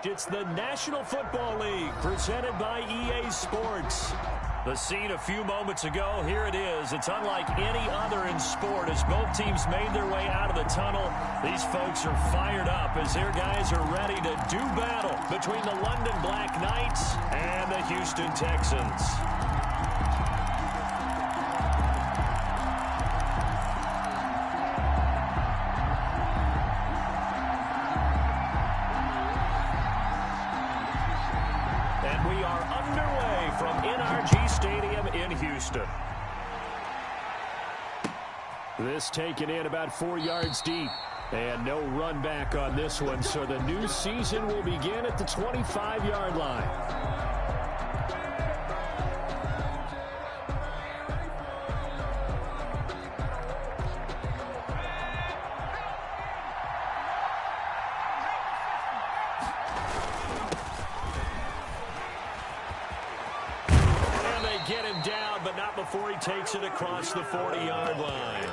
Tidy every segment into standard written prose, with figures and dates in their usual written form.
correct. It's the National Football League presented by EA Sports. The scene a few moments ago, here it is. It's unlike any other in sport as both teams made their way out of the tunnel. These folks are fired up as their guys are ready to do battle between the London Black Knights and the Houston Texans. From NRG Stadium in Houston. This taken in about 4 yards deep. And no run back on this one, so the new season will begin at the 25-yard line. Get him down, but not before he takes it across the 40-yard line.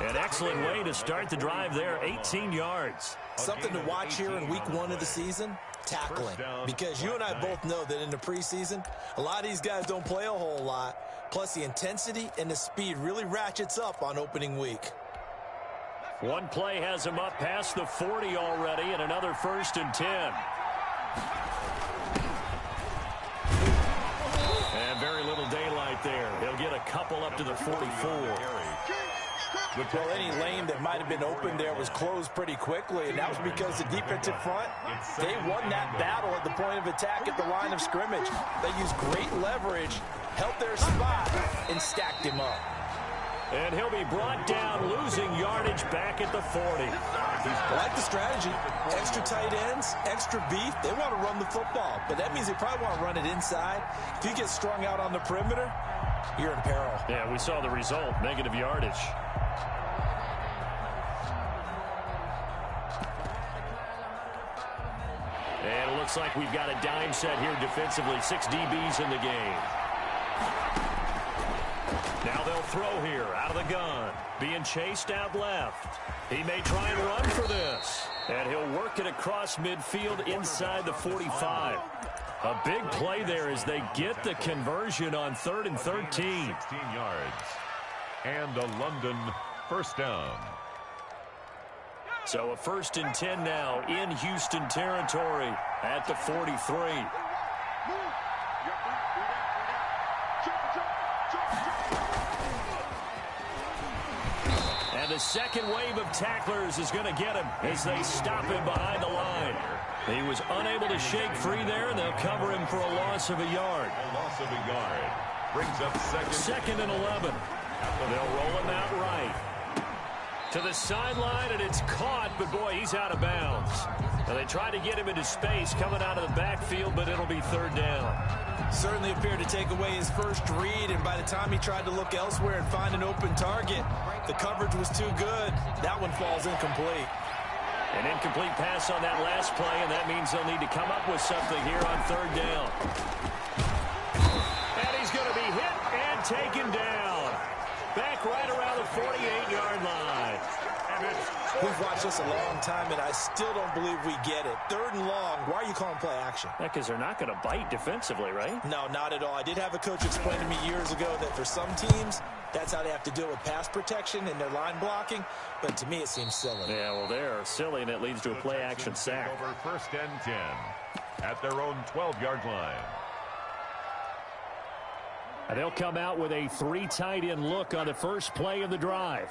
An excellent way to start the drive there, 18 yards. Something to watch here in week 1 of the season, tackling. Because you and I both know that in the preseason, a lot of these guys don't play a whole lot. Plus, the intensity and the speed really ratchets up on opening week. One play has him up past the 40 already, and another 1st and 10. And very little daylight there. He'll get a couple up to the 44. Well, any lane that might have been open there was closed pretty quickly, and that was because the defensive front, they won that battle at the point of attack at the line of scrimmage. They used great leverage, held their spot, and stacked him up. And he'll be brought down, losing yardage back at the 40. I like the strategy. Extra tight ends, extra beef. They want to run the football, but that means they probably want to run it inside. If you get strung out on the perimeter, you're in peril. Yeah, we saw the result, negative yardage. And it looks like we've got a dime set here defensively. 6 DBs in the game. Now they'll throw here out of the gun. Being chased out left. He may try and run for this. And he'll work it across midfield inside the 45. A big play there as they get the conversion on 3rd and 13. 16 yards. And a London first down. So a 1st and 10 now in Houston territory at the 43. And the second wave of tacklers is going to get him as they stop him behind the line. He was unable to shake free there, and they'll cover him for a loss of a yard. A loss of a yard. Brings up second and 11. They'll roll him out right. To the sideline, and it's caught, but boy, he's out of bounds. Now they try to get him into space coming out of the backfield, but it'll be 3rd down. Certainly appeared to take away his first read, and by the time he tried to look elsewhere and find an open target, the coverage was too good. That one falls incomplete. An incomplete pass on that last play, and that means they'll need to come up with something here on 3rd down. And he's going to be hit and taken down. Back right around the 48-yard line. We've watched this a long time, and I still don't believe we get it. 3rd and long. Why are you calling play action? Yeah, because they're not going to bite defensively, right? No, not at all. I did have a coach explain to me years ago that for some teams, that's how they have to deal with pass protection and their line blocking. But to me, it seems silly. Yeah, well, they're silly, and it leads to a play action sack. Over 1st and 10 at their own 12-yard line. And they'll come out with a 3 tight end look on the first play of the drive.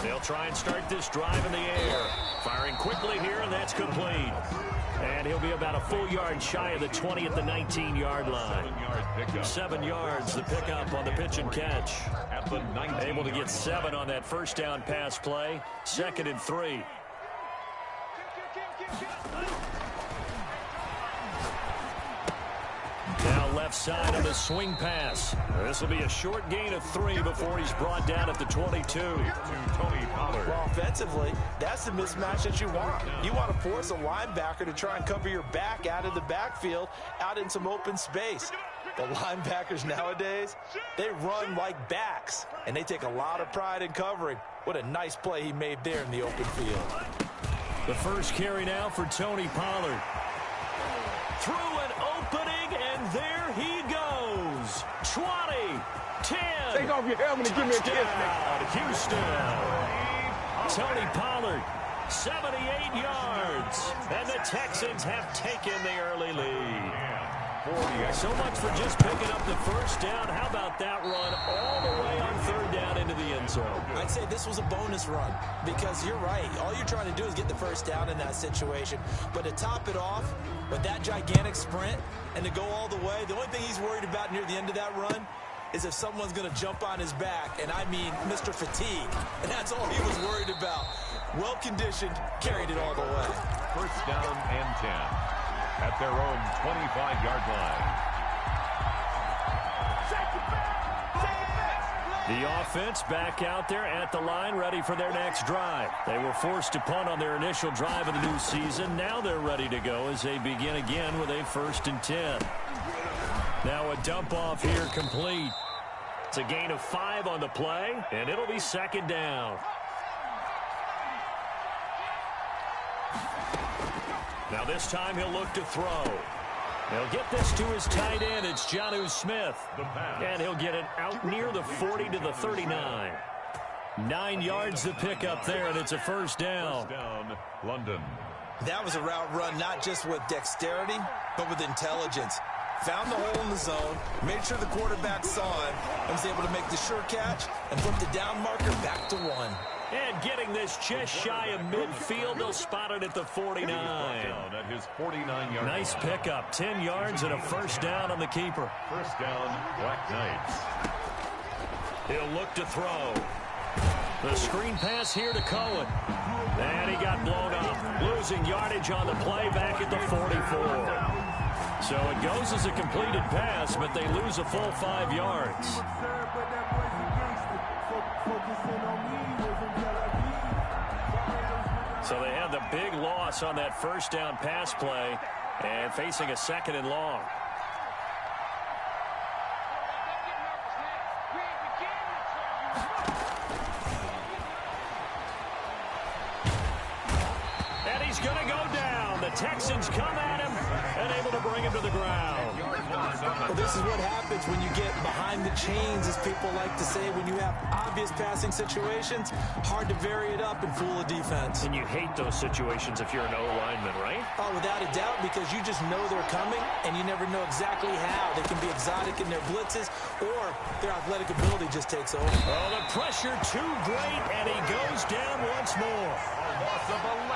They'll try and start this drive in the air. Firing quickly here, and that's complete. And he'll be about a full yard shy of the 20 at the 19-yard line. 7 yards, the pickup on the pitch and catch. Able to get 7 on that first down pass play. 2nd and 3. Now left side on the swing pass. This will be a short gain of 3 before he's brought down at the 22. Well, offensively, that's the mismatch that you want. You want to force a linebacker to try and cover your back out of the backfield, out in some open space. The linebackers nowadays, they run like backs, and they take a lot of pride in covering. What a nice play he made there in the open field. The first carry now for Tony Pollard. Through an opening, and there he goes. 20, 10. Take off your helmet and give me a kiss, Touchdown, Houston. Tony Pollard, 78 yards. And the Texans have taken the early lead. So much for just picking up the first down. How about that run all the way on third down into the end zone? I'd say this was a bonus run because you're right. All you're trying to do is get the first down in that situation. But to top it off with that gigantic sprint and to go all the way, the only thing he's worried about near the end of that run is if someone's going to jump on his back, and I mean Mr. Fatigue. And that's all he was worried about. Well-conditioned, carried it all the way. First down and 10 at their own 25-yard line. The offense back out there at the line, ready for their next drive. They were forced to punt on their initial drive of the new season. Now they're ready to go as they begin again with a 1st and 10. Now a dump off here complete. It's a gain of 5 on the play, and it'll be 2nd down. Now this time he'll look to throw. He'll get this to his tight end. It's Jonnu Smith. And he'll get it out near the 40 to the 39. 9 yards to pick up there, and it's a 1st down. First down, London. That was a route run not just with dexterity, but with intelligence. Found the hole in the zone, made sure the quarterback saw him, and was able to make the sure catch and flip the down marker back to 1. And getting this just shy of midfield, they'll spot it at the 49. At his 49-yard nice line. pickup, 10 yards and a 1st down on the keeper. First down, Black Knights. He'll look to throw. The screen pass here to Cohen. And he got blown up, losing yardage on the play back at the 44. So it goes as a completed pass, but they lose a full 5 yards. So they have the big loss on that 1st down pass play and facing a 2nd and long. And he's going to go down. The Texans come at him and able to bring him to the ground. Well, this is what happens when you get behind the chains, as people like to say. When you have obvious passing situations, hard to vary it up and fool a defense. And you hate those situations if you're an O-lineman, right? Oh, without a doubt, because you just know they're coming, and you never know exactly how. They can be exotic in their blitzes, or their athletic ability just takes over. Oh, the pressure too great, and he goes down once more.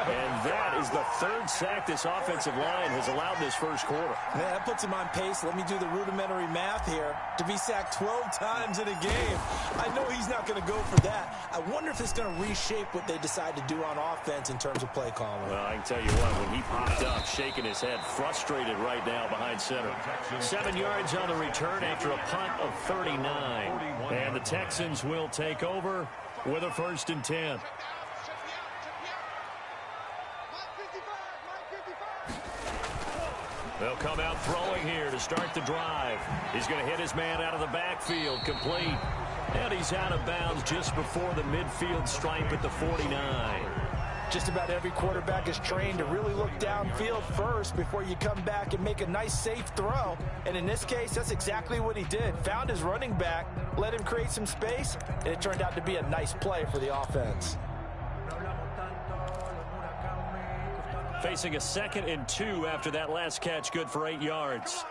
And that is the 3rd sack this offensive line has allowed this 1st quarter. Man, that puts him on pace. Let me do the rudimentary math here. To be sacked 12 times in a game. I know he's not going to go for that. I wonder if it's going to reshape what they decide to do on offense in terms of play calling. Well, I can tell you what, when he popped up, shaking his head, frustrated right now behind center. 7 yards on the return after a punt of 39. And the Texans will take over with a 1st and 10. They'll come out throwing here to start the drive. He's going to hit his man out of the backfield, complete. And he's out of bounds just before the midfield stripe at the 49. Just about every quarterback is trained to really look downfield first before you come back and make a nice, safe throw. And in this case, that's exactly what he did. Found his running back, let him create some space, and it turned out to be a nice play for the offense. Facing a 2nd and 2 after that last catch, good for 8 yards.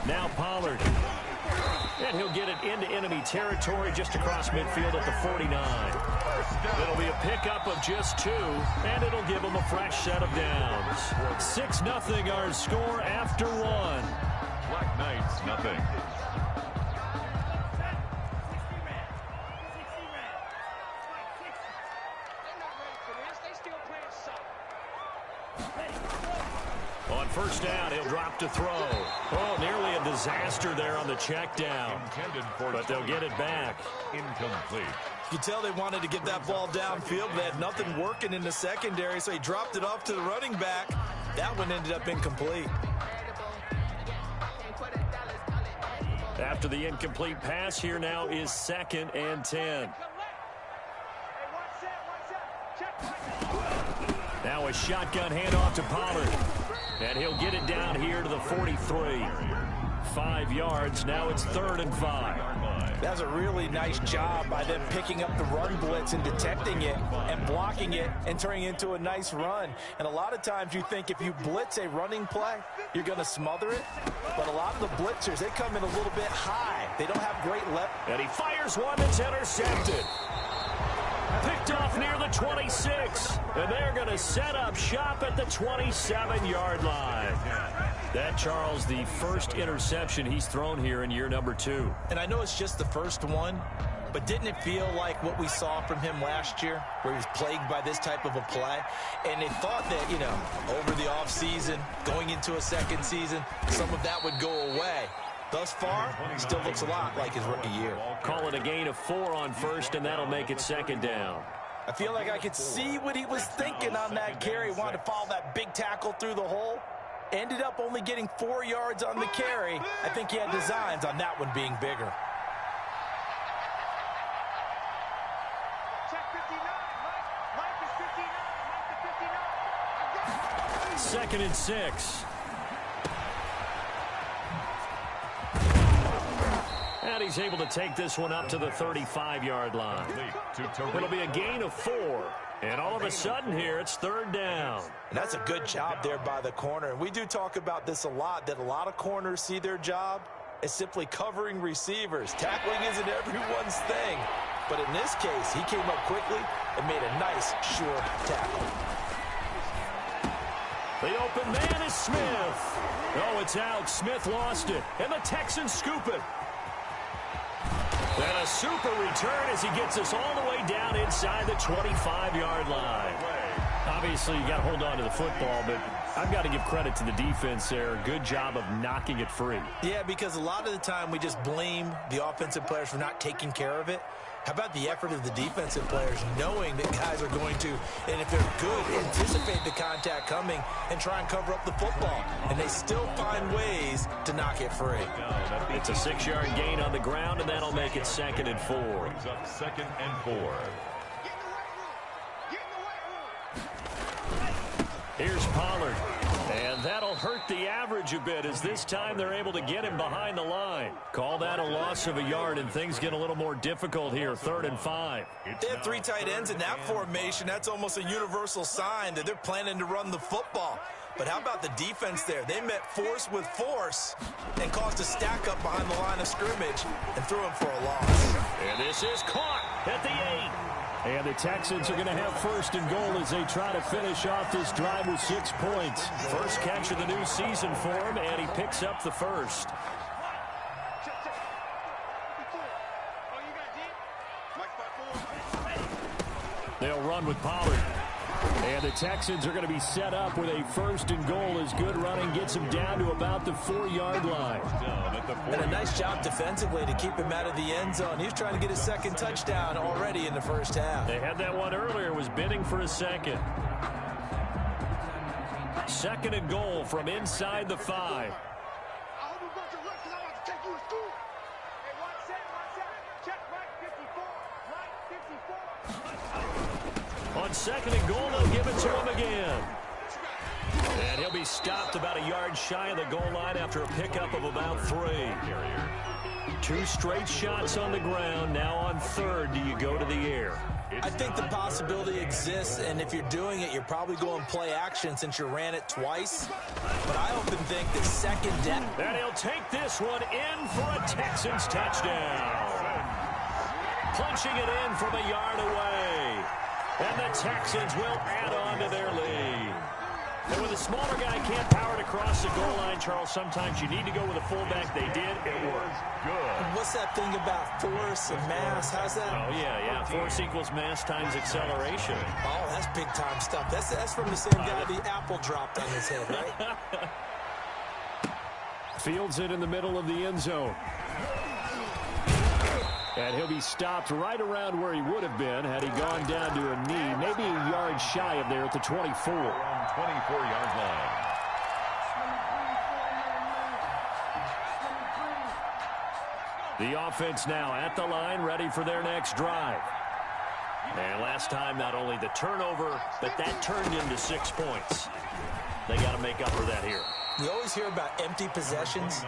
Now Pollard. And he'll get it into enemy territory just across midfield at the 49. It'll be a pickup of just 2, and it'll give them a fresh set of downs. 6-0 our score after 1. Black Knights, nothing. On 1st down, he'll drop to throw. Oh, nearly a disaster there on the check down. But they'll get it back. Incomplete. You can tell they wanted to get that ball downfield, but they had nothing working in the secondary, so he dropped it off to the running back. That one ended up incomplete. After the incomplete pass, here now is 2nd and 10. Now a shotgun handoff to Pollard. And he'll get it down here to the 43. 5 yards. Now it's 3rd and 5. That's a really nice job by them picking up the run blitz and detecting it and blocking it and turning it into a nice run. And a lot of times you think if you blitz a running play, you're going to smother it. But a lot of the blitzers, they come in a little bit high. They don't have great leverage. And he fires one that's intercepted. Picked off near the 26. And they're going to set up shop at the 27-yard line. That, Charles, the first interception he's thrown here in year number 2. And I know it's just the first one, but didn't it feel like what we saw from him last year, where he was plagued by this type of a play? And they thought that, you know, over the offseason, going into a second season, some of that would go away. Thus far, still looks a lot like his rookie year. Call it a gain of 4 on first, and that'll make it 2nd down. I feel like I could see what he was thinking on that carry. Wanted to follow that big tackle through the hole. Ended up only getting 4 yards on the carry. I think he had designs on that one being bigger. Check 59. Mike is 59. Mike to 59. 2nd and 6. And he's able to take this one up to the 35-yard line. It'll be a gain of 4. And all of a sudden here, it's 3rd down. And that's a good job there by the corner. And we do talk about this a lot, that a lot of corners see their job as simply covering receivers. Tackling isn't everyone's thing. But in this case, he came up quickly and made a nice, sure tackle. The open man is Smith. Oh, it's out. Smith lost it. And the Texans scoop it. And a super return as he gets us all the way down inside the 25-yard line. Obviously, you got to hold on to the football, but I've got to give credit to the defense there. Good job of knocking it free. Yeah, because a lot of the time we just blame the offensive players for not taking care of it. How about the effort of the defensive players knowing that guys are going to, and if they're good, anticipate the contact coming and try and cover up the football. And they still find ways to knock it free. It's a 6-yard gain on the ground, and that'll make it 2nd and 4. Brings up 2nd and 4. Here's Pollard. And that'll hurt the average a bit as this time they're able to get him behind the line. Call that a loss of a yard, and things get a little more difficult here. 3rd and 5. They have 3 tight ends in that formation. That's almost a universal sign that they're planning to run the football. But how about the defense there? They met force with force and caused a stack up behind the line of scrimmage and threw him for a loss. And this is caught at the 8. And the Texans are going to have 1st and goal as they try to finish off this drive with 6 points. First catch of the new season for him, and he picks up the first. They'll run with Pollard. And the Texans are going to be set up with a 1st and goal as good running gets him down to about the 4-yard line. And a nice job defensively to keep him out of the end zone. He was trying to get his 2nd touchdown already in the first half. They had that one earlier, was bidding for a 2nd. 2nd and goal from inside the 5. On 2nd and goal, they'll give it to him again. And he'll be stopped about a yard shy of the goal line after a pickup of about 3. 2 straight shots on the ground. Now on 3rd, do you go to the air? I think the possibility exists, and if you're doing it, you're probably going play action since you ran it twice. But I often think the 2nd down. And he'll take this one in for a Texans touchdown. Punching it in from a yard away. And the Texans will add on to their lead. And when the smaller guy can't power it across the goal line, Charles, sometimes you need to go with a fullback. They did. It worked. Good. What's that thing about force and mass? How's that? Oh, yeah. Force equals mass times acceleration. Oh, that's big-time stuff. That's from the same guy the apple dropped on his head, right? Fields it in the middle of the end zone. And he'll be stopped right around where he would have been had he gone down to a knee, maybe a yard shy of there at the 24. From 24-yard line. The offense now at the line, ready for their next drive. And last time, not only the turnover, but that turned into 6 points. They got to make up for that here. We always hear about empty possessions,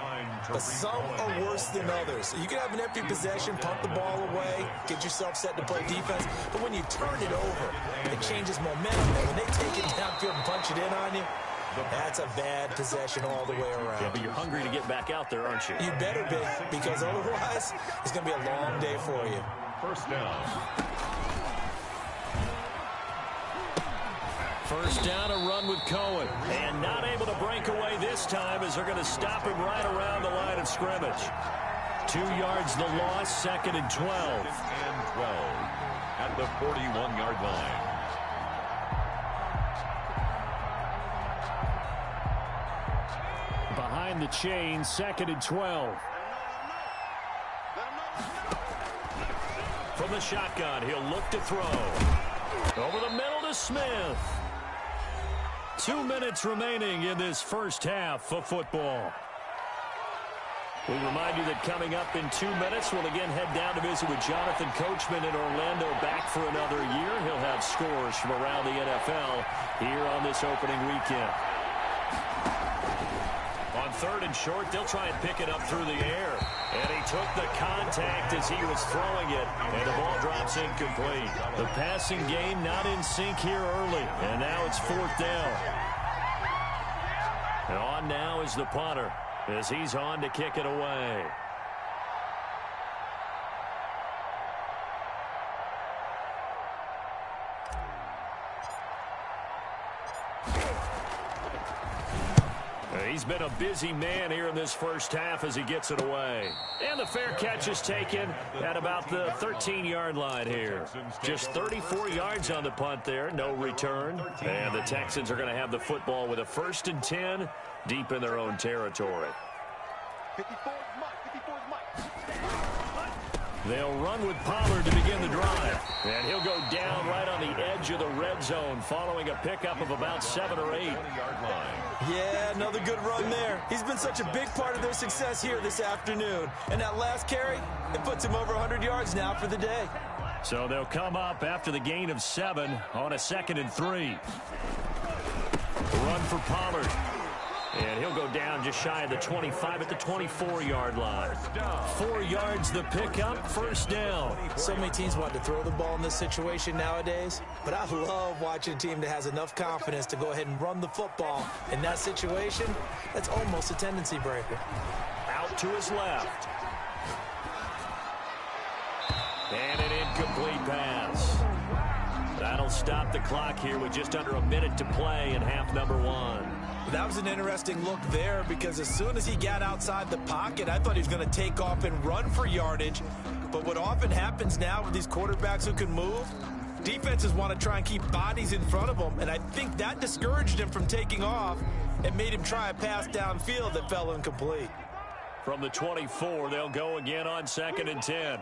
but some are worse than others. You can have an empty possession, punt the ball away, get yourself set to play defense, but when you turn it over, it changes momentum, and when they take it downfield and punch it in on you, that's a bad possession all the way around. Yeah, but you're hungry to get back out there, aren't you? You better be, because otherwise, it's going to be a long day for you. First down. First down, a run with Cohen. And not able to break away this time as they're going to stop him right around the line of scrimmage. 2 yards the loss, 2nd and 12. 2nd and 12 at the 41-yard line. Behind the chain, 2nd and 12. From the shotgun, he'll look to throw. Over the middle to Smith. 2 minutes remaining in this first half of football. We remind you that coming up in 2 minutes, we'll again head down to visit with Jonathan Coachman in Orlando, back for another year. He'll have scores from around the NFL here on this opening weekend. On 3rd and short, they'll try and pick it up through the air. And he took the contact as he was throwing it, and the ball drops incomplete. The passing game not in sync here early, and now it's 4th down. And on now is the punter as he's on to kick it away. He's been a busy man here in this first half as he gets it away. And the fair catch is taken at about the 13-yard line here. Just 34 yards on the punt there, no return. And the Texans are going to have the football with a 1st and 10 deep in their own territory. 54 is Mike. 54 is Mike. They'll run with Pollard to begin the drive. And he'll go down right on the edge of the red zone following a pickup of about 7 or 8. Yeah, another good run there. He's been such a big part of their success here this afternoon. And that last carry, it puts him over 100 yards now for the day. So they'll come up after the gain of 7 on a 2nd and 3. Run for Pollard. And he'll go down just shy of the 25 at the 24-yard line. 4 yards the pickup, 1st down. So many teams want to throw the ball in this situation nowadays, but I love watching a team that has enough confidence to go ahead and run the football. In that situation, that's almost a tendency breaker. Out to his left. And an incomplete pass. That'll stop the clock here with just under a minute to play in half number 1. That was an interesting look there because as soon as he got outside the pocket, I thought he was going to take off and run for yardage. But what often happens now with these quarterbacks who can move, defenses want to try and keep bodies in front of them, and I think that discouraged him from taking off and made him try a pass downfield that fell incomplete. From the 24, they'll go again on 2nd and 10.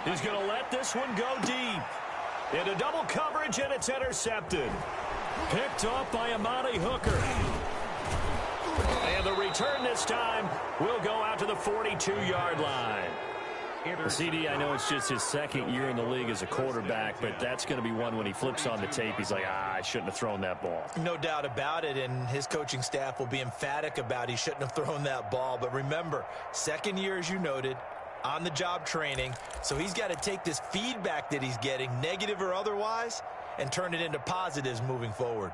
He's going to let this one go deep. Into double coverage, and it's intercepted. Picked off by Amani Hooker. And the return this time will go out to the 42-yard line. CD, I know it's just his 2nd year in the league as a quarterback, but that's going to be one when he flips on the tape, he's like, I shouldn't have thrown that ball. No doubt about it, and his coaching staff will be emphatic about he shouldn't have thrown that ball. But remember, 2nd year, as you noted, on-the-job training, so he's got to take this feedback that he's getting, negative or otherwise, and turn it into positives moving forward.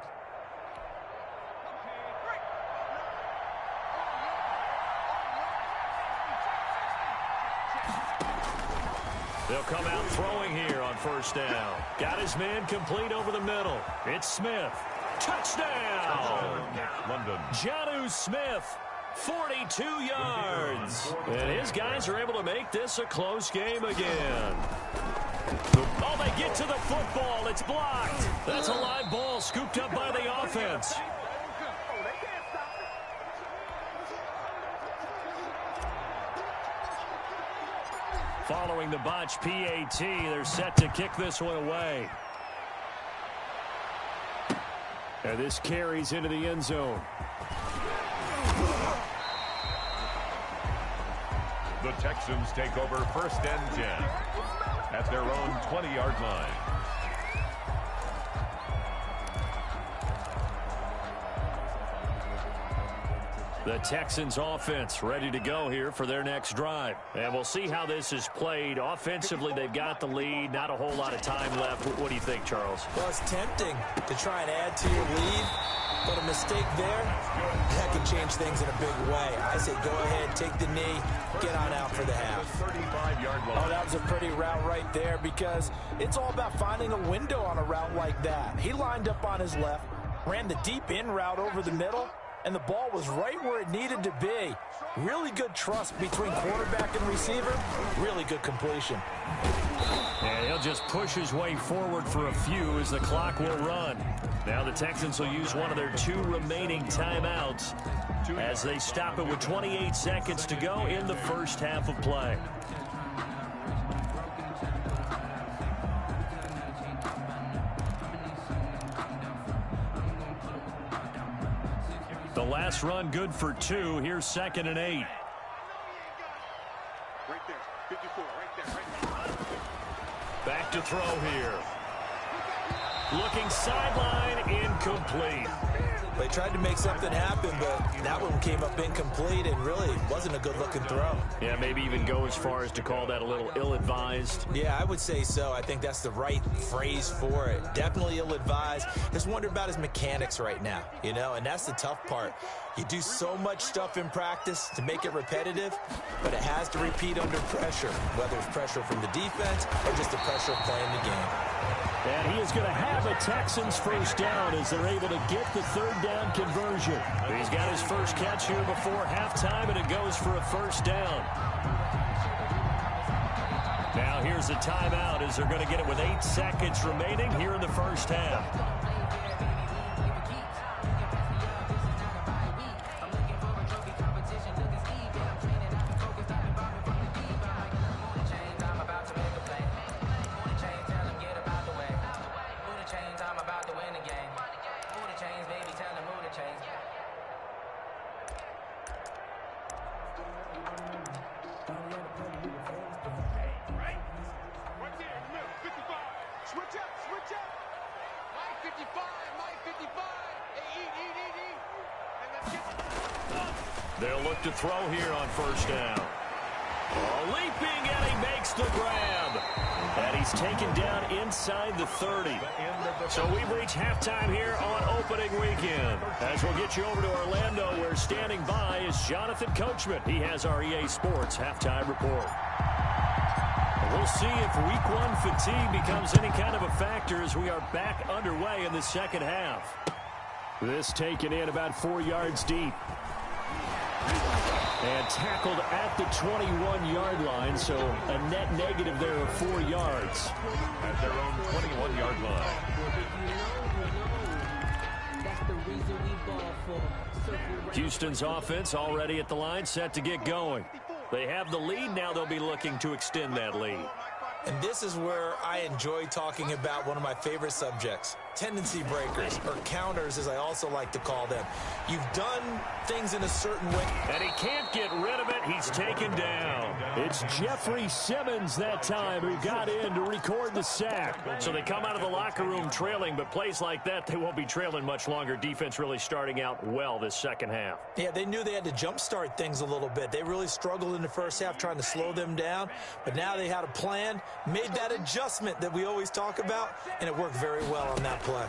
They'll come out throwing here on 1st down. Got his man complete over the middle. It's Smith. Touchdown! London. Jonnu Smith. 42 yards. And his guys are able to make this a close game again. Oh, they get to the football. It's blocked. That's a live ball scooped up by the offense. Following the botch PAT, they're set to kick this one away. And this carries into the end zone. The Texans take over 1st and 10 at their own 20-yard line. The Texans offense ready to go here for their next drive. And we'll see how this is played. Offensively, they've got the lead. Not a whole lot of time left. What do you think, Charles? Well, it's tempting to try and add to your lead, but a mistake there, that can change things in a big way. I say go ahead, take the knee, get on out for the half. 35-yard line. Oh, that was a pretty route right there because it's all about finding a window on a route like that. He lined up on his left, ran the deep in route over the middle, and the ball was right where it needed to be. Really good trust between quarterback and receiver. Really good completion. And he'll just push his way forward for a few as the clock will run. Now the Texans will use one of their 2 remaining timeouts as they stop it with 28 seconds to go in the first half of play. The last run good for 2. Here's 2nd and 8. Right there. 54. Right there. Back to throw here. Looking sideline, incomplete. They tried to make something happen, but that one came up incomplete and really wasn't a good-looking throw. Yeah, maybe even go as far as to call that a little ill-advised. Yeah, I would say so. I think that's the right phrase for it. Definitely ill-advised. Just wonder about his mechanics right now, you know, and that's the tough part. You do so much stuff in practice to make it repetitive, but it has to repeat under pressure, whether it's pressure from the defense or just the pressure of playing the game. And he is going to have a Texans first down as they're able to get the 3rd down conversion. He's got his first catch here before halftime, and it goes for a first down. Now here's a timeout as they're going to get it with 8 seconds remaining here in the first half. They'll look to throw here on first down. Leaping, and he makes the grab. And he's taken down inside the 30. So we've reached halftime here on opening weekend. As we'll get you over to Orlando, where standing by is Jonathan Coachman. He has our EA Sports halftime report. We'll see if week 1 fatigue becomes any kind of a factor as we are back underway in the second half. This taken in about 4 yards deep. And tackled at the 21-yard line, so a net negative there of 4 yards. At their own 21-yard line. Houston's offense already at the line, set to get going. They have the lead. Now they'll be looking to extend that lead. And this is where I enjoy talking about one of my favorite subjects, tendency breakers, or counters as I also like to call them. You've done things in a certain way. And he can't get rid of it. He's taken down. It's Jeffrey Simmons that time who got in to record the sack. So they come out of the locker room trailing, but plays like that, they won't be trailing much longer. Defense really starting out well this second half. Yeah, they knew they had to jumpstart things a little bit. They really struggled in the first half trying to slow them down, but now they had a plan, made that adjustment that we always talk about, and it worked very well on that play.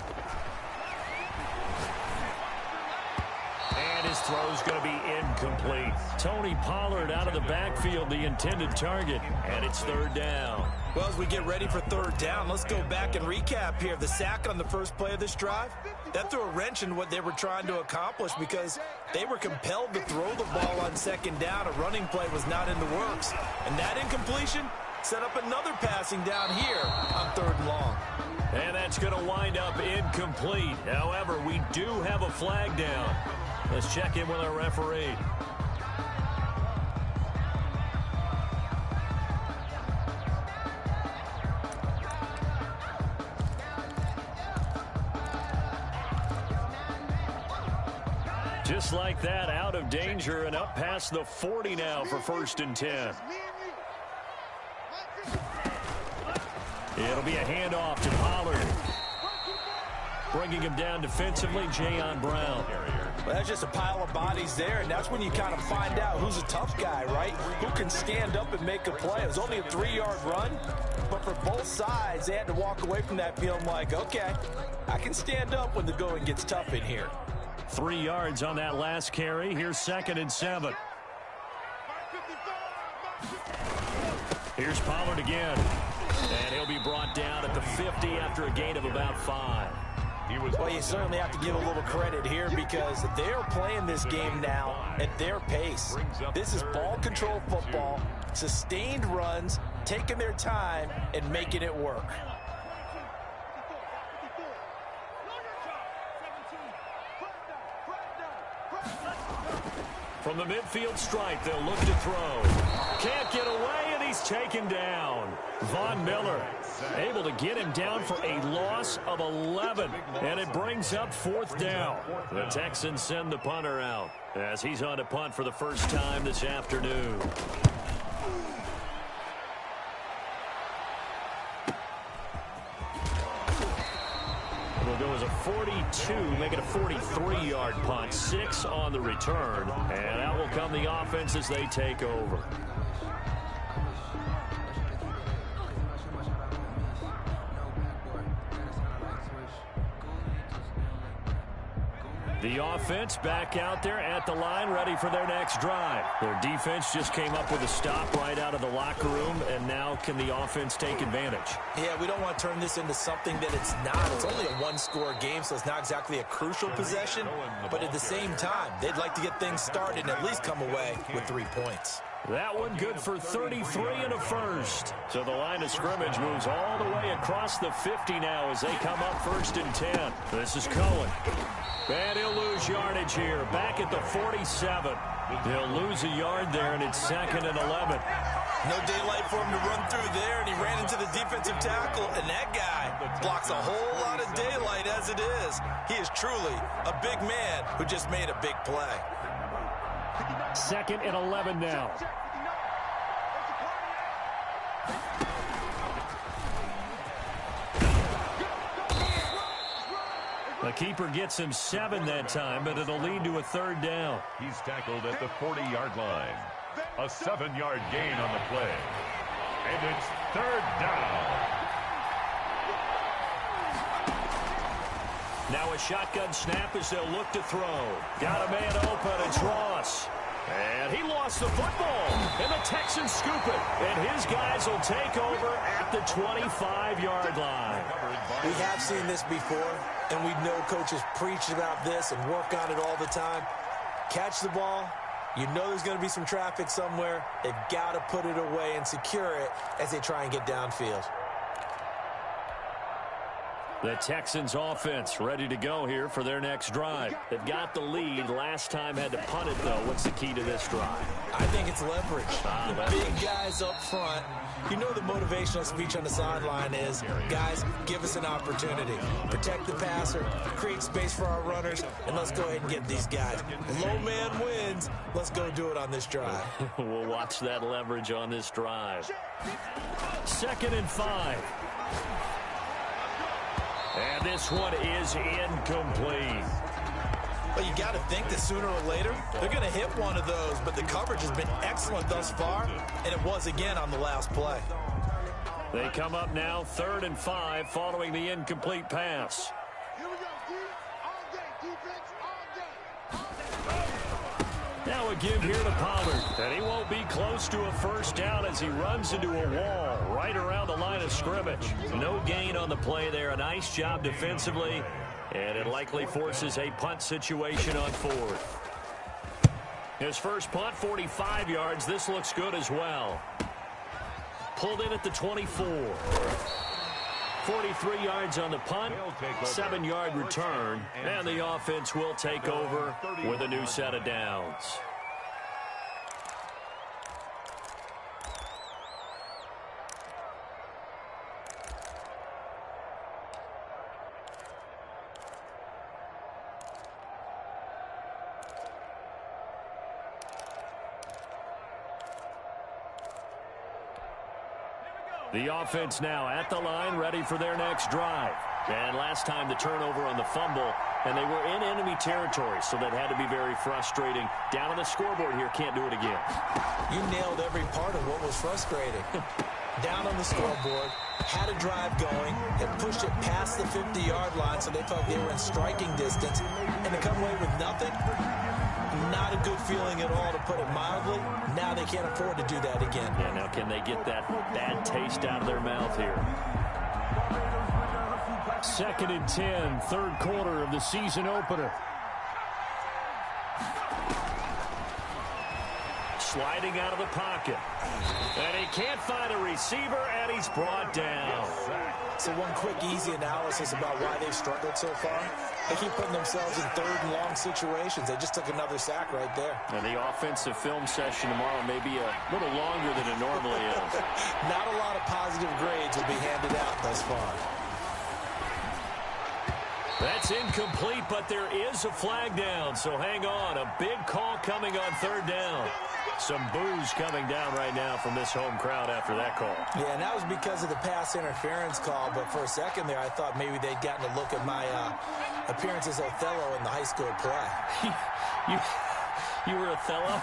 And his throw's going to be incomplete. Tony Pollard out of the backfield, the intended target, and it's 3rd down. Well, as we get ready for 3rd down, let's go back and recap here. The sack on the first play of this drive, that threw a wrench in what they were trying to accomplish because they were compelled to throw the ball on 2nd down. A running play was not in the works. And that incompletion set up another passing down here on 3rd and long. And that's going to wind up incomplete. However, we do have a flag down. Let's check in with our referee. Just like that, out of danger and up past the 40 now for 1st and 10. It'll be a handoff to Pollard. Bringing him down defensively, Jayon Brown. Well, that's just a pile of bodies there, and that's when you kind of find out who's a tough guy, right? Who can stand up and make a play. It was only a 3-yard run, but for both sides, they had to walk away from that feeling like, okay, I can stand up when the going gets tough in here. 3 yards on that last carry. Here's 2nd and 7. Here's Pollard again. And he'll be brought down at the 50 after a gain of about 5. Well, you certainly have to give a little credit here because they're playing this game now at their pace. This is ball control football, sustained runs, taking their time, and making it work. From the midfield stripe, they'll look to throw. Can't get away, and he's taken down. Von Miller able to get him down for a loss of 11, and it brings up 4th down. The Texans send the punter out as he's on to punt for the first time this afternoon. Will go as a 42, make it a 43-yard punt, 6 on the return, and out will come the offense as they take over. The offense back out there at the line, ready for their next drive. Their defense just came up with a stop right out of the locker room, and now can the offense take advantage? Yeah, we don't want to turn this into something that it's not. It's only a 1-score game, so it's not exactly a crucial possession. But at the same time, they'd like to get things started and at least come away with 3 points. That one good for 33 and a first. So the line of scrimmage moves all the way across the 50 now as they come up 1st and 10. This is Cohen. And he'll lose yardage here. Back at the 47. He'll lose a yard there, and it's 2nd and 11. No daylight for him to run through there, and he ran into the defensive tackle, and that guy blocks a whole lot of daylight as it is. He is truly a big man who just made a big play. 2nd and 11 now. The keeper gets him 7 that time, but it'll lead to a 3rd down. He's tackled at the 40-yard line. A 7-yard gain on the play. And it's 3rd down. Now a shotgun snap as they'll look to throw. Got a man open. It's Ross. And he lost the football. And the Texans scoop it. And his guys will take over at the 25-yard line. We have seen this before, and we know coaches preach about this and work on it all the time. Catch the ball. You know there's going to be some traffic somewhere. They've got to put it away and secure it as they try and get downfield. The Texans offense ready to go here for their next drive. They've got the lead. Last time had to punt it, though. What's the key to this drive? I think it's leverage. The big guys up front. You know the motivational speech on the sideline is, guys, give us an opportunity. Protect the passer, create space for our runners, and let's go ahead and get these guys. Low man wins. Let's go do it on this drive. We'll watch that leverage on this drive. 2nd and 5. And this one is incomplete. Well, you got to think that sooner or later, they're going to hit one of those, but the coverage has been excellent thus far, and it was again on the last play. They come up now 3rd and 5 following the incomplete pass. Now a give here to Pollard, and he won't be close to a 1st down as he runs into a wall right around the line of scrimmage. No gain on the play there. A nice job defensively, and it likely forces a punt situation on 4th. His first punt, 45 yards. This looks good as well. Pulled in at the 24. 43 yards on the punt, 7-yard return, and the offense will take over with a new set of downs. The offense now at the line, ready for their next drive. And last time the turnover on the fumble, and they were in enemy territory, so that had to be very frustrating. Down on the scoreboard here, can't do it again. You nailed every part of what was frustrating. Down on the scoreboard, had a drive going, had pushed it past the 50-yard line, so they felt they were in striking distance, and to come away with nothing, not a good feeling at all, to put it mildly. Now they can't afford to do that again. Yeah, now can they get that bad taste out of their mouth here? 2nd and 10, third quarter of the season opener. Sliding out of the pocket. And he can't find a receiver, and he's brought down. So one quick, easy analysis about why they've struggled so far. They keep putting themselves in third and long situations. They just took another sack right there. And the offensive film session tomorrow may be a little longer than it normally is. Not a lot of positive grades will be handed out thus far. That's incomplete, but there is a flag down, so hang on. A big call coming on third down. Some boos coming down right now from this home crowd after that call. Yeah, and that was because of the pass interference call, but for a second there, I thought maybe they'd gotten a look at my appearance as Othello in the high school play. You were Othello?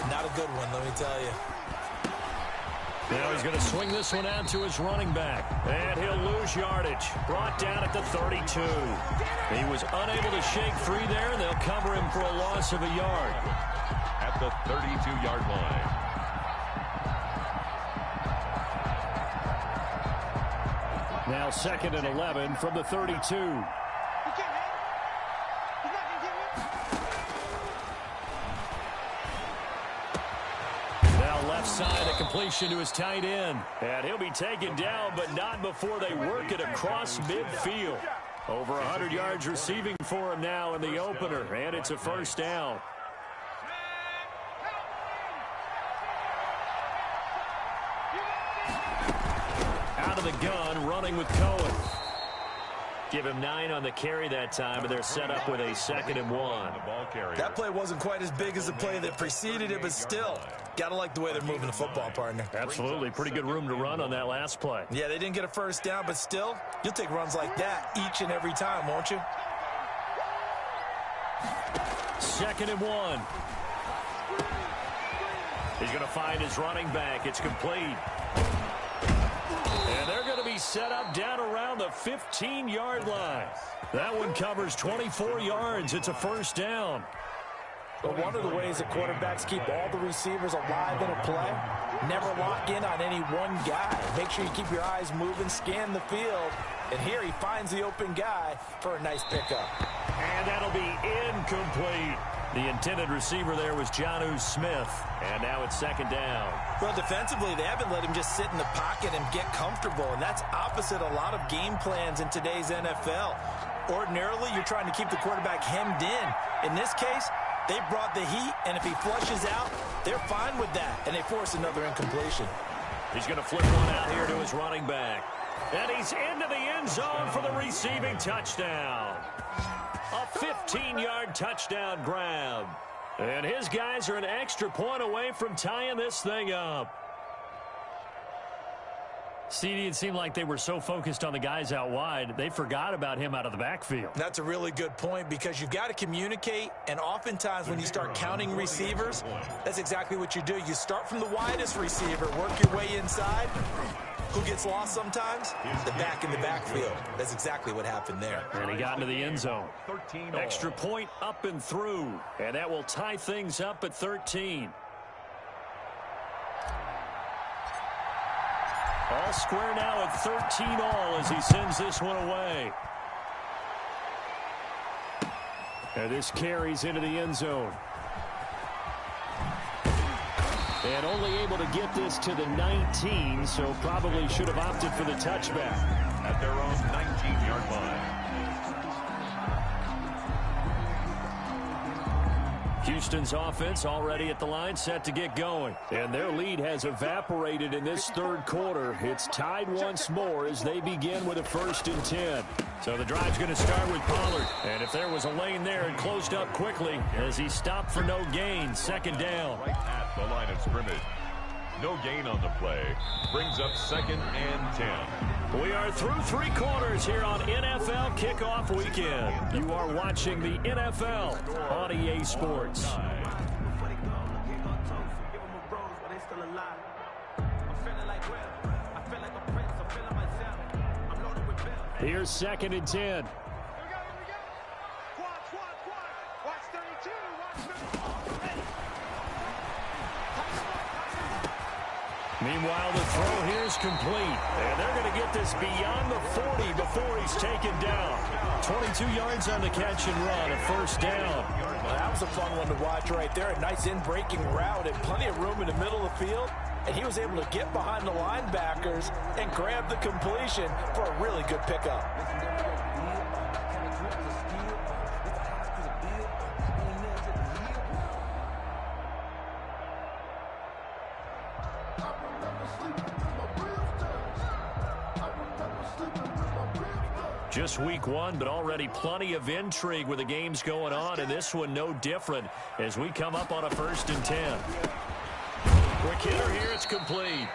Not a good one, let me tell you. Now he's going to swing this one out to his running back. And he'll lose yardage. Brought down at the 32. He was unable to shake free there, and they'll cover him for a loss of a yard. At the 32-yard line. Now 2nd and 11 from the 32. Left side, a completion to his tight end. And he'll be taken down, but not before they work it across midfield. Over 100 yards receiving for him now in the opener, and it's a first down. Out of the gun, running with Cohen. Give him 9 on the carry that time, and they're set up with a 2nd and 1. That play wasn't quite as big as the play that preceded it, but still, gotta like the way they're moving the football, partner. Absolutely. Pretty good room to run on that last play. Yeah, they didn't get a first down, but still, you'll take runs like that each and every time, won't you? 2nd and 1. He's going to find his running back. It's complete. And they're going to be set up down around the 15-yard line. That one covers 24 yards. It's a first down. But one of the ways that quarterbacks keep all the receivers alive in a play, never lock in on any one guy. Make sure you keep your eyes moving, scan the field. And here he finds the open guy for a nice pickup. And that'll be incomplete. The intended receiver there was Jonnu Smith. And now it's 2nd down. Well, defensively, they haven't let him just sit in the pocket and get comfortable. And that's opposite a lot of game plans in today's NFL. Ordinarily, you're trying to keep the quarterback hemmed in. In this case, they brought the heat, and if he flushes out, they're fine with that. And they force another incompletion. He's going to flip one out here to his running back. And he's into the end zone for the receiving touchdown. A 15-yard touchdown grab. And his guys are an extra point away from tying this thing up. CD, it seemed like they were so focused on the guys out wide, they forgot about him out of the backfield. That's a really good point, because you've got to communicate, and oftentimes when you start counting receivers, that's exactly what you do. You start from the widest receiver, work your way inside. Who gets lost sometimes? The back in the backfield. That's exactly what happened there. And he got into the end zone. Extra point up and through, and that will tie things up at 13. All square now at 13 all as he sends this one away. And this carries into the end zone. And only able to get this to the 19, so probably should have opted for the touchback. At their own 19-yard line. Houston's offense already at the line, set to get going. And their lead has evaporated in this third quarter. It's tied once more as they begin with a 1st and 10. So the drive's going to start with Pollard. And if there was a lane there, it closed up quickly as he stopped for no gain. 2nd down. Right at the line of scrimmage. No gain on the play. Brings up 2nd and 10. We are through 3 quarters here on NFL Kickoff Weekend. You are watching the NFL on EA Sports. Here's 2nd and 10. Meanwhile, the throw here is complete. And they're going to get this beyond the 40 before he's taken down. 22 yards on the catch and run, a 1st down. Well, that was a fun one to watch right there. A nice in-breaking route and plenty of room in the middle of the field. And he was able to get behind the linebackers and grab the completion for a really good pickup. Just week 1, but already plenty of intrigue with the games going on, and this one no different as we come up on a 1st and 10. Quick hitter here, it's complete.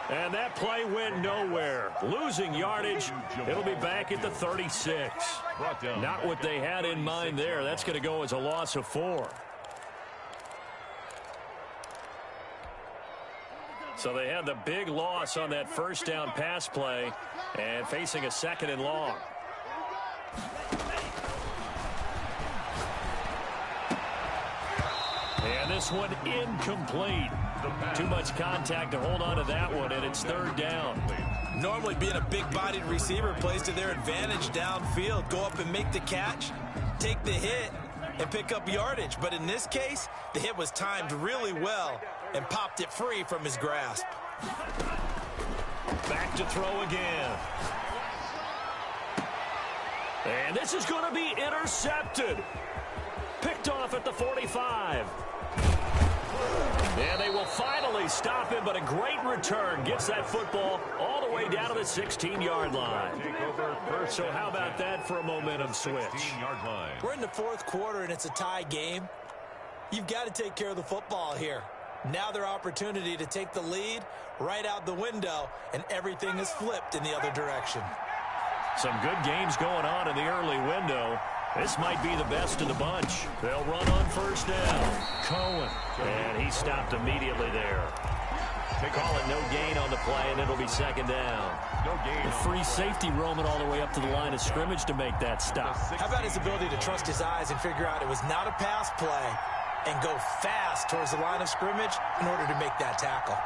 And that play went nowhere. Losing yardage, it'll be back at the 36. Not what they had in mind there. That's going to go as a loss of 4. So they had the big loss on that 1st down pass play and facing a 2nd and long. And this one incomplete. Too much contact to hold on to that one, and it's 3rd down. Normally being a big-bodied receiver plays to their advantage downfield. Go up and make the catch, take the hit, and pick up yardage. But in this case, the hit was timed really well and popped it free from his grasp. Back to throw again. And this is going to be intercepted. Picked off at the 45. And they will finally stop him, but a great return gets that football all the way down to the 16-yard line. So how about that for a momentum switch? We're in the 4th quarter, and it's a tie game. You've got to take care of the football here. Now their opportunity to take the lead right out the window, and everything is flipped in the other direction. Some good games going on in the early window. This might be the best of the bunch. They'll run on 1st down. Cohen. And he stopped immediately there. They call it no gain on the play, and it'll be 2nd down. No gain. The free safety roaming all the way up to the line of scrimmage to make that stop. How about his ability to trust his eyes and figure out it was not a pass play and go fast towards the line of scrimmage in order to make that tackle?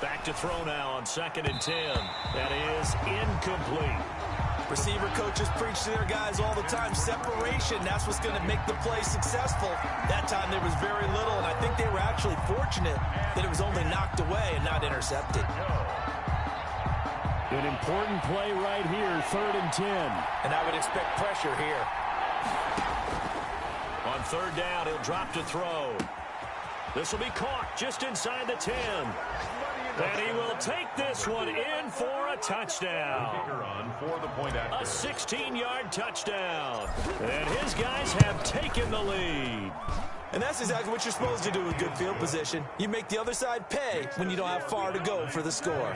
Back to throw now on 2nd and 10. That is incomplete. Receiver coaches preach to their guys all the time. Separation, that's what's going to make the play successful. That time there was very little, and I think they were actually fortunate that it was only knocked away and not intercepted. An important play right here, 3rd and 10. And I would expect pressure here. On 3rd down, he'll drop to throw. This will be caught just inside the 10. And he will take this one in for a touchdown. A 16-yard touchdown. And his guys have taken the lead. And that's exactly what you're supposed to do with good field position. You make the other side pay when you don't have far to go for the score.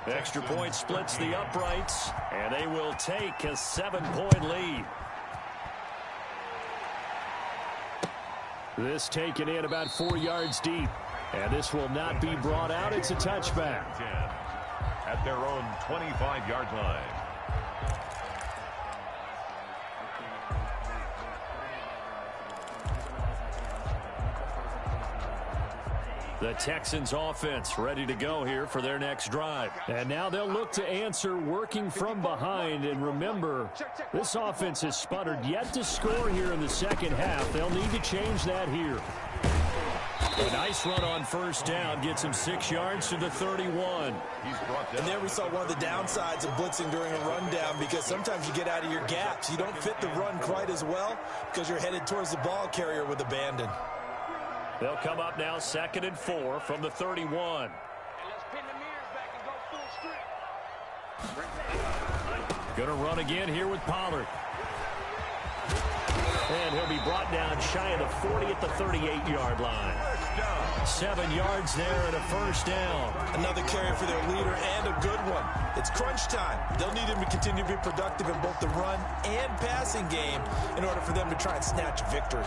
Extra point splits the uprights, and they will take a 7-point lead. This taken in about 4 yards deep. And this will not be brought out. It's a touchback. At their own 25-yard line. The Texans offense ready to go here for their next drive. And now they'll look to answer working from behind. And remember, this offense has sputtered yet to score here in the 2nd half. They'll need to change that here. A nice run on 1st down gets him 6 yards to the 31. And there we saw one of the downsides of blitzing during a rundown, because sometimes you get out of your gaps. You don't fit the run quite as well because you're headed towards the ball carrier with abandon. They'll come up now 2nd and 4 from the 31. Going to run again here with Pollard. And he'll be brought down shy of the 40 at the 38-yard line. 7 yards there and a first down. Another carry for their leader and a good one. It's crunch time. They'll need him to continue to be productive in both the run and passing game in order for them to try and snatch victory.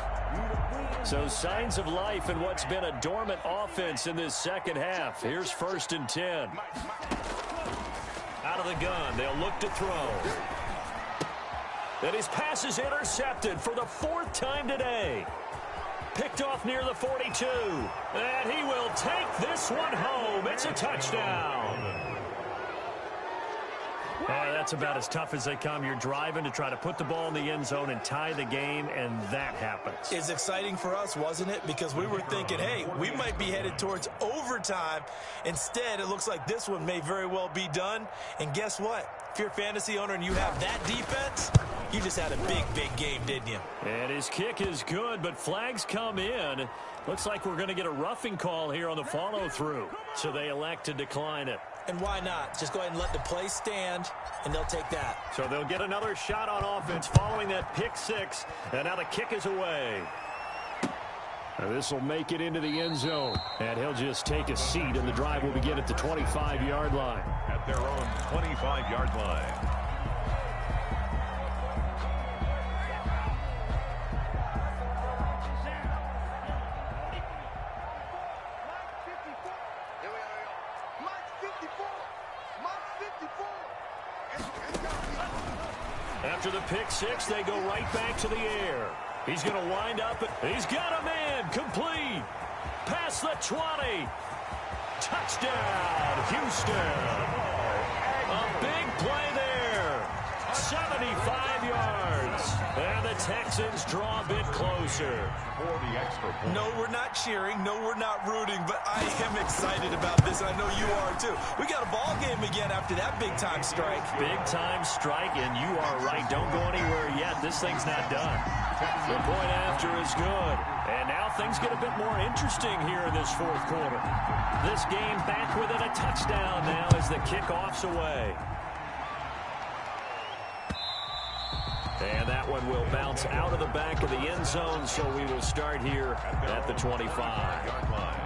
So signs of life in what's been a dormant offense in this second half. Here's 1st and 10. Out of the gun, they'll look to throw. And his pass is intercepted for the 4th time today. Picked off near the 42. And he will take this one home. It's a touchdown. That's about as tough as they come. You're driving to try to put the ball in the end zone and tie the game, and that happens. It's exciting for us, wasn't it? Because we were thinking, hey, we might be headed towards overtime. Instead, it looks like this one may very well be done. And guess what? If you're a fantasy owner and you have that defense, you just had a big, big game, didn't you? And his kick is good, but flags come in. Looks like we're going to get a roughing call here on the follow-through. So they elect to decline it. And why not? Just go ahead and let the play stand, and they'll take that. So they'll get another shot on offense following that pick six. And now the kick is away. This will make it into the end zone. And he'll just take a seat, and the drive will begin at the 25-yard line. At their own 25-yard line. After the pick six, they go right back to the air. He's going to wind up. He's got a man complete. Past the 20. Touchdown, Houston. A big play there. 75 yards. And the Texans draw a bit closer. For the extra point. No, we're not cheering. No, we're not rooting. But I am excited about this. I know you are, too. We got a ball game again after that big-time strike. Big-time strike, and you are right. Don't go anywhere yet. This thing's not done. The point after is good. And now things get a bit more interesting here in this 4th quarter. This game back within a touchdown now as the kickoff's away. And that one will bounce out of the back of the end zone, so we will start here at the 25-yard line.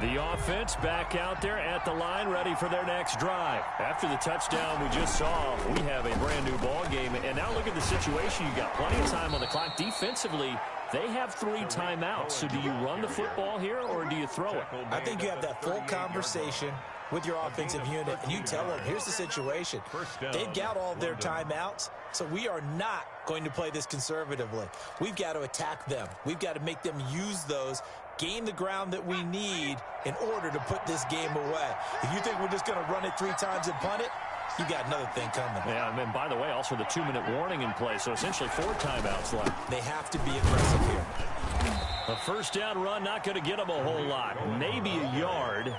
The offense back out there at the line, ready for their next drive. After the touchdown we just saw, we have a brand-new ball game. And now look at the situation. You've got plenty of time on the clock. Defensively, they have 3 timeouts. So do you run the football here or do you throw it? I think you have that full conversation with your offensive unit, and you tell them, here's the situation. They've got all their timeouts, so we are not going to play this conservatively. We've got to attack them. We've got to make them use those, gain the ground that we need in order to put this game away. If you think we're just going to run it 3 times and punt it, you got another thing coming. Yeah, and by the way, also the 2-minute warning in play, so essentially 4 timeouts left. They have to be aggressive here. A first down run, not going to get them a whole lot. Maybe a yard.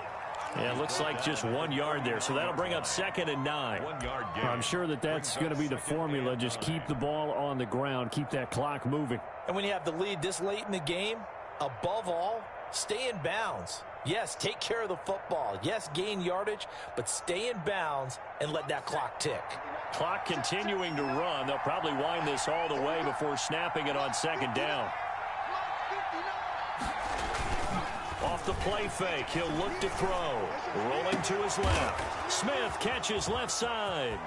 Yeah, it looks like just 1 yard there, so that'll bring up 2nd and 9. 1 yard gain. I'm sure that's going to be the formula. Just keep the ball on the ground, keep that clock moving. And when you have the lead this late in the game, above all, stay in bounds. Yes, take care of the football. Yes, gain yardage, but stay in bounds and let that clock tick. Clock continuing to run. They'll probably wind this all the way before snapping it on 2nd down. Off the play fake, he'll look to throw. Rolling to his left. Smith catches left side.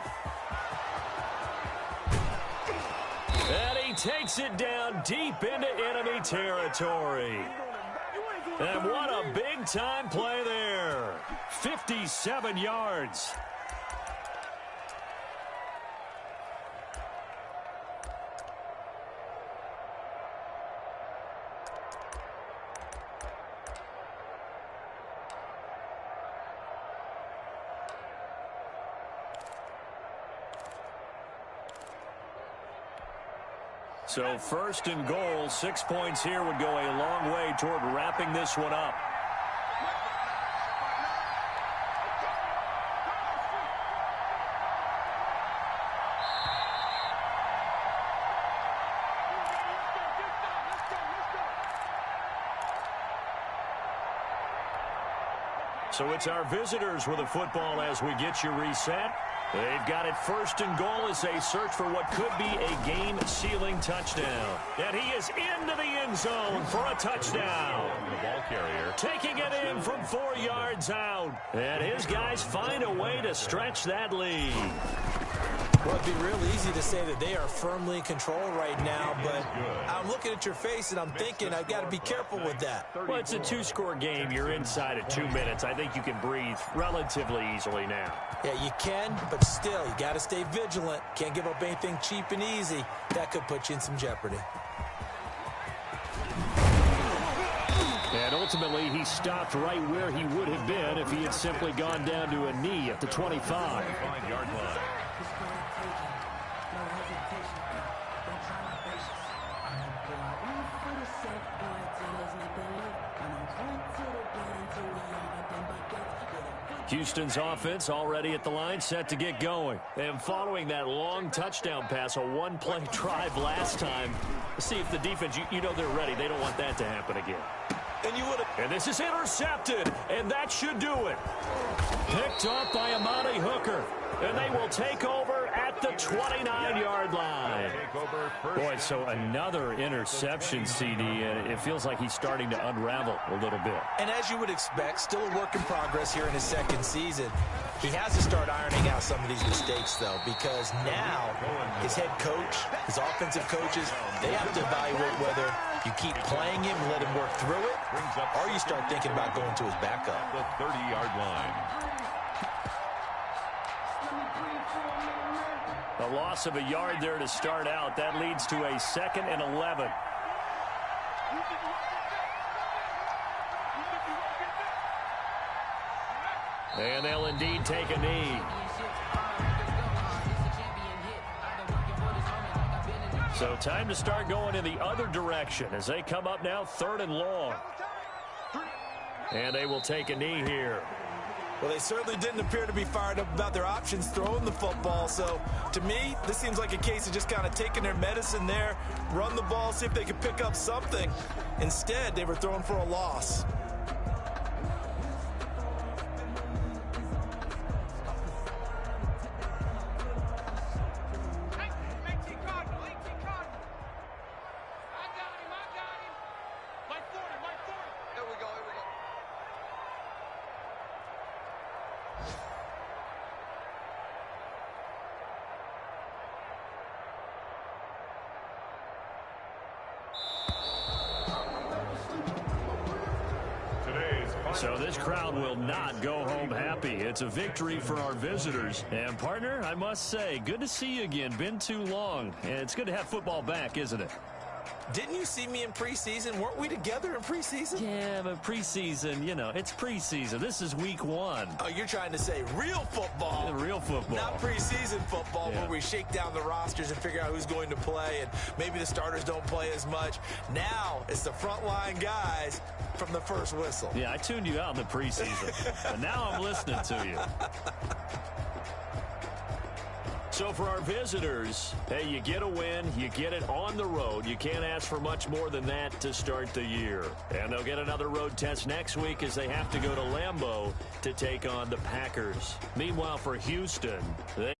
And he takes it down deep into enemy territory. And what a big-time play there. 57 yards. So 1st and goal, 6 points here would go a long way toward wrapping this one up. So it's our visitors with the football as we get you reset. They've got it first and goal as they search for what could be a game-sealing touchdown. And he is into the end zone for a touchdown. The ball carrier taking it in from 4 yards out. And his guys find a way to stretch that lead. Well, it'd be real easy to say that they are firmly in control right now, but I'm looking at your face and I'm thinking I've got to be careful with that. Well, it's a 2-score game. You're inside of 2 minutes. I think you can breathe relatively easily now. Yeah, you can, but still, you got to stay vigilant. Can't give up anything cheap and easy. That could put you in some jeopardy. And ultimately, he stopped right where he would have been if he had simply gone down to a knee at the 25. 5-yard line. Houston's offense already at the line, set to get going. And following that long touchdown pass, a one-play drive last time, see if the defense, you know they're ready. They don't want that to happen again. And this is intercepted, and that should do it. Picked up by Amani Hooker, and they will take over at the 29-yard line. Boy, so another interception, CD, and it feels like he's starting to unravel a little bit. And as you would expect, still a work in progress here in his second season. He has to start ironing out some of these mistakes, though, because now his head coach, his offensive coaches, they have to evaluate whether you keep playing him and let him work through it, or you start thinking about going to his backup. The 30-yard line. A loss of a yard there to start out. That leads to a 2nd and 11. And they'll indeed take a knee. So time to start going in the other direction as they come up now 3rd and long. And they will take a knee here. Well, they certainly didn't appear to be fired up about their options throwing the football. So, to me, this seems like a case of just kind of taking their medicine there, run the ball, see if they can pick up something. Instead, they were throwing for a loss. So this crowd will not go home happy. It's a victory for our visitors. And, partner, I must say, good to see you again. Been too long. And it's good to have football back, isn't it? Didn't you see me in preseason? Weren't we together in preseason? Yeah, but preseason, you know, it's preseason. This is week 1. Oh, you're trying to say real football. Real football. Not preseason football, yeah, where we shake down the rosters and figure out who's going to play, and maybe the starters don't play as much. Now it's the frontline guys from the first whistle. Yeah, I tuned you out in the preseason, and now I'm listening to you. So for our visitors, hey, you get a win, you get it on the road. You can't ask for much more than that to start the year. And they'll get another road test next week as they have to go to Lambeau to take on the Packers. Meanwhile, for Houston, they